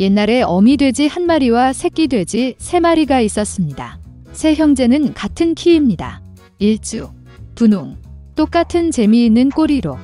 옛날에 어미 돼지 한 마리와 새끼 돼지 3마리가 있었습니다. 세 형제는 같은 키입니다. 일주, 분홍, 똑같은 재미있는 꼬리로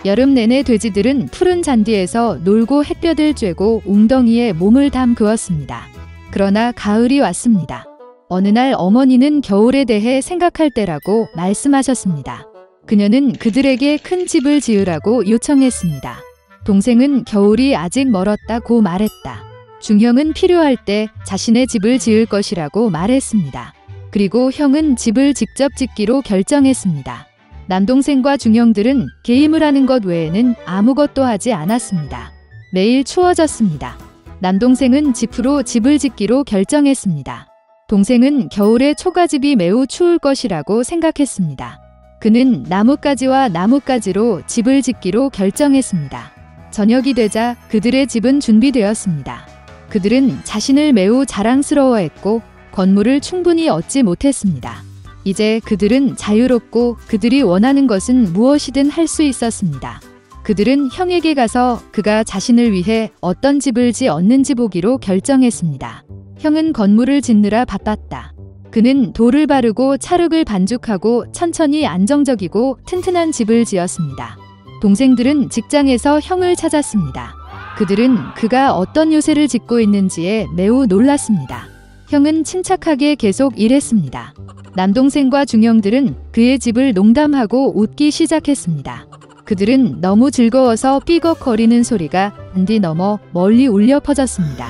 여름 내내 돼지들은 푸른 잔디에서 놀고 햇볕을 쬐고 웅덩이에 몸을 담그었습니다. 그러나 가을이 왔습니다. 어느 날 어머니는 겨울에 대해 생각할 때라고 말씀하셨습니다. 그녀는 그들에게 큰 집을 지으라고 요청했습니다. 동생은 겨울이 아직 멀었다고 말했다. 중형은 필요할 때 자신의 집을 지을 것이라고 말했습니다. 그리고 형은 집을 직접 짓기로 결정했습니다. 남동생과 중형들은 게임을 하는 것 외에는 아무것도 하지 않았습니다. 매일 추워졌습니다. 남동생은 지프로 집을 짓기로 결정했습니다. 동생은 겨울에 초가집이 매우 추울 것이라고 생각했습니다. 그는 나뭇가지와 나뭇가지로 집을 짓기로 결정했습니다. 저녁이 되자 그들의 집은 준비되었습니다. 그들은 자신을 매우 자랑스러워했고 건물을 충분히 얻지 못했습니다. 이제 그들은 자유롭고 그들이 원하는 것은 무엇이든 할 수 있었습니다. 그들은 형에게 가서 그가 자신을 위해 어떤 집을 지었는지 보기로 결정했습니다. 형은 건물을 짓느라 바빴다. 그는 돌을 바르고 찰흙을 반죽하고 천천히 안정적이고 튼튼한 집을 지었습니다. 동생들은 직장에서 형을 찾았습니다. 그들은 그가 어떤 요새를 짓고 있는지에 매우 놀랐습니다. 형은 침착하게 계속 일했습니다. 남동생과 중형들은 그의 집을 농담하고 웃기 시작했습니다. 그들은 너무 즐거워서 삐걱거리는 소리가 단디 넘어 멀리 울려 퍼졌습니다.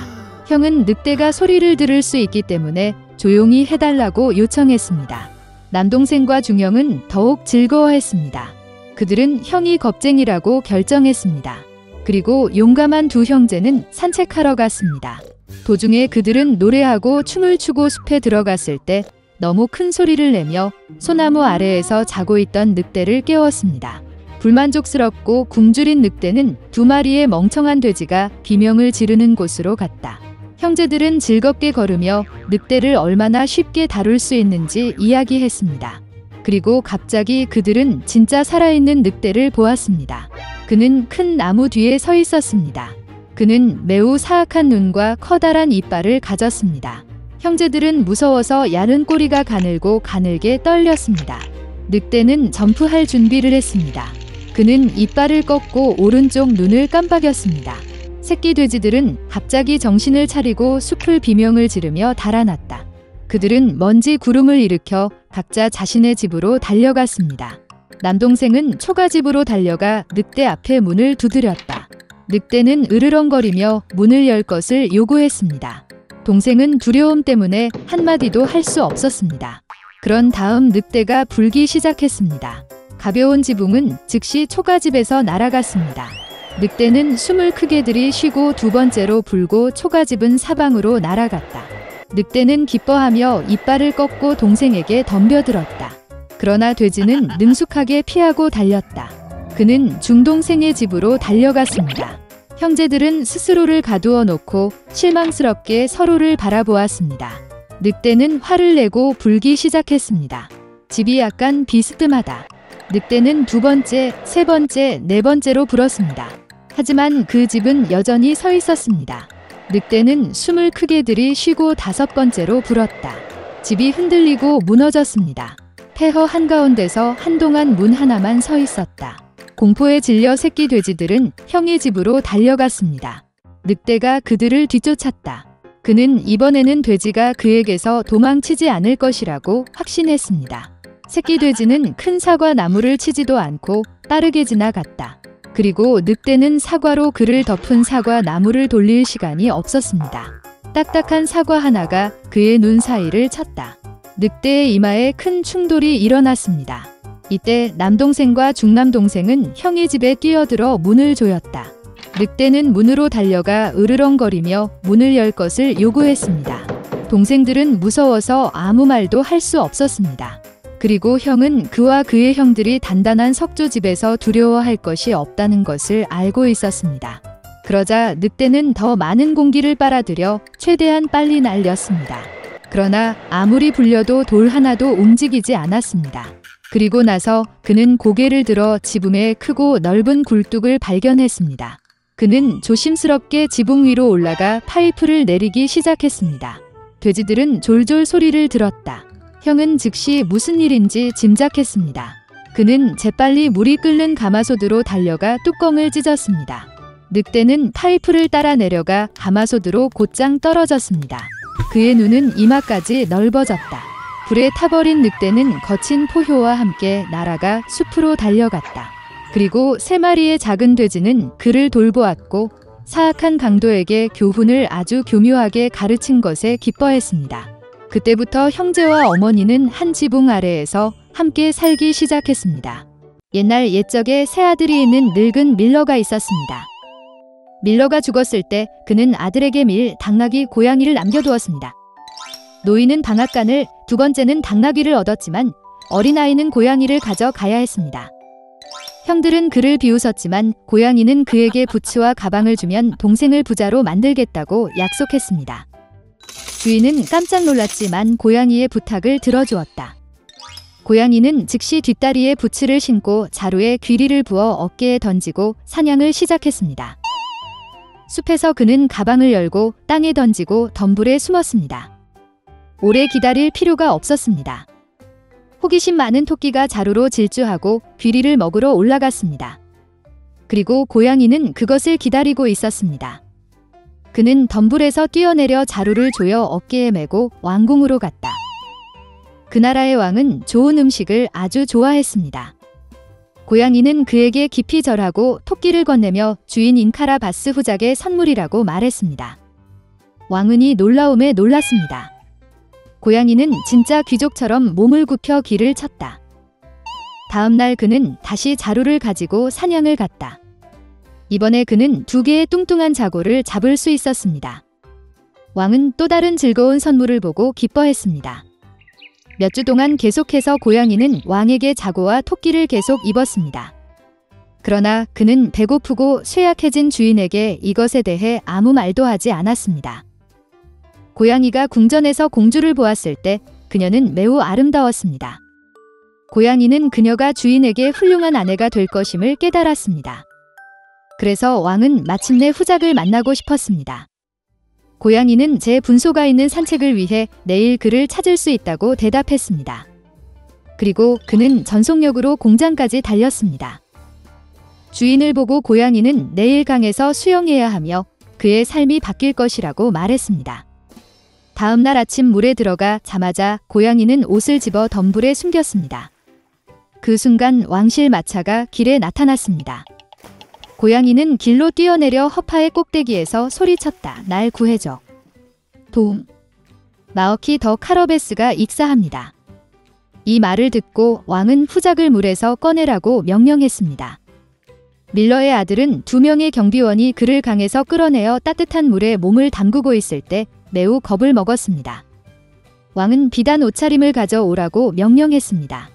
형은 늑대가 소리를 들을 수 있기 때문에 조용히 해달라고 요청했습니다. 남동생과 중형은 더욱 즐거워했습니다. 그들은 형이 겁쟁이라고 결정했습니다. 그리고 용감한 두 형제는 산책하러 갔습니다. 도중에 그들은 노래하고 춤을 추고 숲에 들어갔을 때 너무 큰 소리를 내며 소나무 아래에서 자고 있던 늑대를 깨웠습니다. 불만족스럽고 굶주린 늑대는 2마리의 멍청한 돼지가 비명을 지르는 곳으로 갔다. 형제들은 즐겁게 걸으며 늑대를 얼마나 쉽게 다룰 수 있는지 이야기했습니다. 그리고 갑자기 그들은 진짜 살아있는 늑대를 보았습니다. 그는 큰 나무 뒤에 서 있었습니다. 그는 매우 사악한 눈과 커다란 이빨을 가졌습니다. 형제들은 무서워서 야른 꼬리가 가늘고 가늘게 떨렸습니다. 늑대는 점프할 준비를 했습니다. 그는 이빨을 꺾고 오른쪽 눈을 깜빡였습니다. 새끼 돼지들은 갑자기 정신을 차리고 숲을 비명을 지르며 달아났다. 그들은 먼지 구름을 일으켜 각자 자신의 집으로 달려갔습니다. 남동생은 초가집으로 달려가 늑대 앞에 문을 두드렸다. 늑대는 으르렁거리며 문을 열 것을 요구했습니다. 동생은 두려움 때문에 한마디도 할 수 없었습니다. 그런 다음 늑대가 불기 시작했습니다. 가벼운 지붕은 즉시 초가집에서 날아갔습니다. 늑대는 숨을 크게 들이쉬고 2번째로 불고 초가집은 사방으로 날아갔다. 늑대는 기뻐하며 이빨을 꺾고 동생에게 덤벼들었다. 그러나 돼지는 능숙하게 피하고 달렸다. 그는 중동생의 집으로 달려갔습니다. 형제들은 스스로를 가두어 놓고 실망스럽게 서로를 바라보았습니다. 늑대는 화를 내고 불기 시작했습니다. 집이 약간 비스듬하다. 늑대는 2번째, 3번째, 4번째로 불었습니다. 하지만 그 집은 여전히 서 있었습니다. 늑대는 숨을 크게 들이쉬고 5번째로 불었다. 집이 흔들리고 무너졌습니다. 폐허 한가운데서 한동안 문 하나만 서 있었다. 공포에 질려 새끼 돼지들은 형의 집으로 달려갔습니다. 늑대가 그들을 뒤쫓았다. 그는 이번에는 돼지가 그에게서 도망치지 않을 것이라고 확신했습니다. 새끼 돼지는 큰 사과 나무를 치지도 않고 빠르게 지나갔다. 그리고 늑대는 사과로 그를 덮은 사과 나무를 돌릴 시간이 없었습니다. 딱딱한 사과 하나가 그의 눈 사이를 쳤다. 늑대의 이마에 큰 충돌이 일어났습니다. 이때 남동생과 중남동생은 형의 집에 뛰어들어 문을 조였다. 늑대는 문으로 달려가 으르렁거리며 문을 열 것을 요구했습니다. 동생들은 무서워서 아무 말도 할 수 없었습니다. 그리고 형은 그와 그의 형들이 단단한 석조집에서 두려워할 것이 없다는 것을 알고 있었습니다. 그러자 늑대는 더 많은 공기를 빨아들여 최대한 빨리 날렸습니다. 그러나 아무리 불려도 돌 하나도 움직이지 않았습니다. 그리고 나서 그는 고개를 들어 지붕에 크고 넓은 굴뚝을 발견했습니다. 그는 조심스럽게 지붕 위로 올라가 파이프를 내리기 시작했습니다. 돼지들은 졸졸 소리를 들었다. 형은 즉시 무슨 일인지 짐작했습니다. 그는 재빨리 물이 끓는 가마솥으로 달려가 뚜껑을 찢었습니다. 늑대는 파이프를 따라 내려가 가마솥으로 곧장 떨어졌습니다. 그의 눈은 이마까지 넓어졌다. 불에 타버린 늑대는 거친 포효와 함께 날아가 숲으로 달려갔다. 그리고 3마리의 작은 돼지는 그를 돌보았고 사악한 강도에게 교훈을 아주 교묘하게 가르친 것에 기뻐했습니다. 그때부터 형제와 어머니는 한 지붕 아래에서 함께 살기 시작했습니다. 옛날 옛적에 세 아들이 있는 늙은 밀러가 있었습니다. 밀러가 죽었을 때 그는 아들에게 밀 당나귀 고양이를 남겨두었습니다. 노인은 방앗간을, 두 번째는 당나귀를 얻었지만 어린아이는 고양이를 가져가야 했습니다. 형들은 그를 비웃었지만 고양이는 그에게 부츠와 가방을 주면 동생을 부자로 만들겠다고 약속했습니다. 주인은 깜짝 놀랐지만 고양이의 부탁을 들어주었다. 고양이는 즉시 뒷다리에 부츠를 신고 자루에 귀리를 부어 어깨에 던지고 사냥을 시작했습니다. 숲에서 그는 가방을 열고 땅에 던지고 덤불에 숨었습니다. 오래 기다릴 필요가 없었습니다. 호기심 많은 토끼가 자루로 질주하고 귀리를 먹으러 올라갔습니다. 그리고 고양이는 그것을 기다리고 있었습니다. 그는 덤불에서 뛰어내려 자루를 조여 어깨에 메고 왕궁으로 갔다. 그 나라의 왕은 좋은 음식을 아주 좋아했습니다. 고양이는 그에게 깊이 절하고 토끼를 건네며 주인 인카라바스 후작의 선물이라고 말했습니다. 왕은 이 놀라움에 놀랐습니다. 고양이는 진짜 귀족처럼 몸을 굽혀 길을 쳤다. 다음 날 그는 다시 자루를 가지고 사냥을 갔다. 이번에 그는 2개의 뚱뚱한 자고를 잡을 수 있었습니다. 왕은 또 다른 즐거운 선물을 보고 기뻐했습니다. 몇 주 동안 계속해서 고양이는 왕에게 자고와 토끼를 계속 입었습니다. 그러나 그는 배고프고 쇠약해진 주인에게 이것에 대해 아무 말도 하지 않았습니다. 고양이가 궁전에서 공주를 보았을 때 그녀는 매우 아름다웠습니다. 고양이는 그녀가 주인에게 훌륭한 아내가 될 것임을 깨달았습니다. 그래서 왕은 마침내 후작을 만나고 싶었습니다. 고양이는 제 분소가 있는 산책을 위해 내일 그를 찾을 수 있다고 대답했습니다. 그리고 그는 전속력으로 공장까지 달렸습니다. 주인을 보고 고양이는 내일 강에서 수영해야 하며 그의 삶이 바뀔 것이라고 말했습니다. 다음 날 아침 물에 들어가 자마자 고양이는 옷을 집어 덤불에 숨겼습니다. 그 순간 왕실 마차가 길에 나타났습니다. 고양이는 길로 뛰어내려 허파의 꼭대기에서 소리쳤다. 날 구해줘. 도움. 마어키 더 카러베스가 익사합니다. 이 말을 듣고 왕은 후작을 물에서 꺼내라고 명령했습니다. 밀러의 아들은 2명의 경비원이 그를 강에서 끌어내어 따뜻한 물에 몸을 담그고 있을 때 매우 겁을 먹었습니다. 왕은 비단 옷차림을 가져오라고 명령했습니다.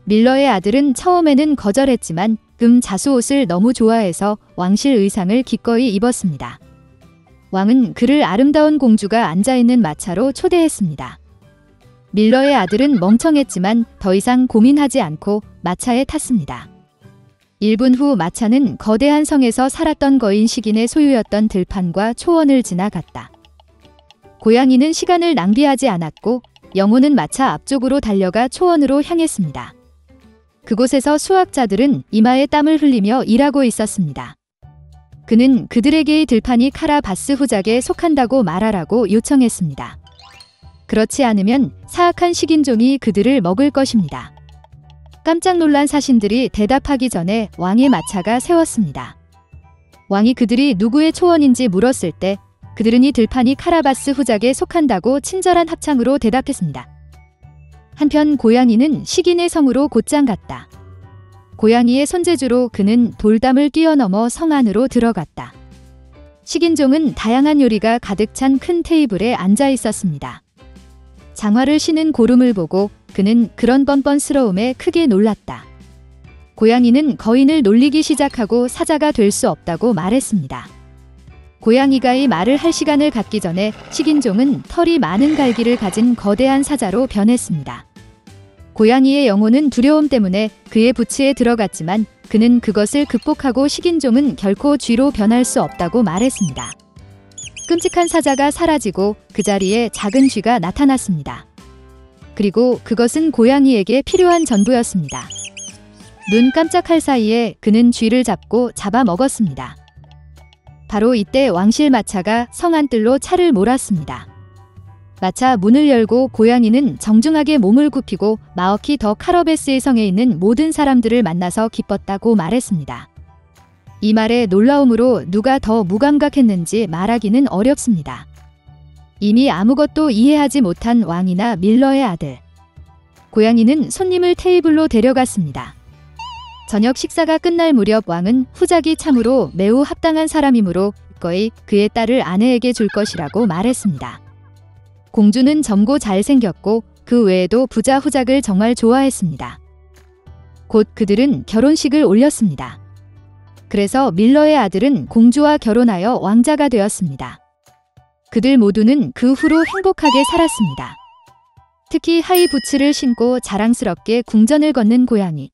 밀러의 아들은 처음에는 거절했지만 자수옷을 너무 좋아해서 왕실 의상을 기꺼이 입었습니다. 왕은 그를 아름다운 공주가 앉아있는 마차로 초대했습니다. 밀러의 아들은 멍청했지만 더 이상 고민하지 않고 마차에 탔습니다. 1분 후 마차는 거대한 성에서 살았던 거인 식인의 소유였던 들판과 초원을 지나갔다. 고양이는 시간을 낭비하지 않았고 영혼은 마차 앞쪽으로 달려가 초원으로 향했습니다. 그곳에서 수학자들은 이마에 땀을 흘리며 일하고 있었습니다. 그는 그들에게 이 들판이 카라바스 후작에 속한다고 말하라고 요청했습니다. 그렇지 않으면 사악한 식인종이 그들을 먹을 것입니다. 깜짝 놀란 사신들이 대답하기 전에 왕의 마차가 세웠습니다. 왕이 그들이 누구의 초원인지 물었을 때 그들은 이 들판이 카라바스 후작에 속한다고 친절한 합창으로 대답했습니다. 한편 고양이는 식인의 성으로 곧장 갔다. 고양이의 손재주로 그는 돌담을 뛰어넘어 성 안으로 들어갔다. 식인종은 다양한 요리가 가득 찬 큰 테이블에 앉아 있었습니다. 장화를 신은 고름을 보고 그는 그런 뻔뻔스러움에 크게 놀랐다. 고양이는 거인을 놀리기 시작하고 사자가 될 수 없다고 말했습니다. 고양이가 이 말을 할 시간을 갖기 전에 식인종은 털이 많은 갈기를 가진 거대한 사자로 변했습니다. 고양이의 영혼은 두려움 때문에 그의 부츠에 들어갔지만 그는 그것을 극복하고 식인종은 결코 쥐로 변할 수 없다고 말했습니다. 끔찍한 사자가 사라지고 그 자리에 작은 쥐가 나타났습니다. 그리고 그것은 고양이에게 필요한 전부였습니다. 눈 깜짝할 사이에 그는 쥐를 잡고 잡아먹었습니다. 바로 이때 왕실 마차가 성안뜰로 차를 몰았습니다. 마차 문을 열고 고양이는 정중하게 몸을 굽히고 마어키 더 카러베스의 성에 있는 모든 사람들을 만나서 기뻤다고 말했습니다. 이 말의 놀라움으로 누가 더 무감각했는지 말하기는 어렵습니다. 이미 아무것도 이해하지 못한 왕이나 밀러의 아들. 고양이는 손님을 테이블로 데려갔습니다. 저녁 식사가 끝날 무렵 왕은 후작이 참으로 매우 합당한 사람이므로 기꺼이 그의 딸을 아내에게 줄 것이라고 말했습니다. 공주는 젊고 잘생겼고 그 외에도 부자 후작을 정말 좋아했습니다. 곧 그들은 결혼식을 올렸습니다. 그래서 밀러의 아들은 공주와 결혼하여 왕자가 되었습니다. 그들 모두는 그 후로 행복하게 살았습니다. 특히 하이 부츠를 신고 자랑스럽게 궁전을 걷는 고양이.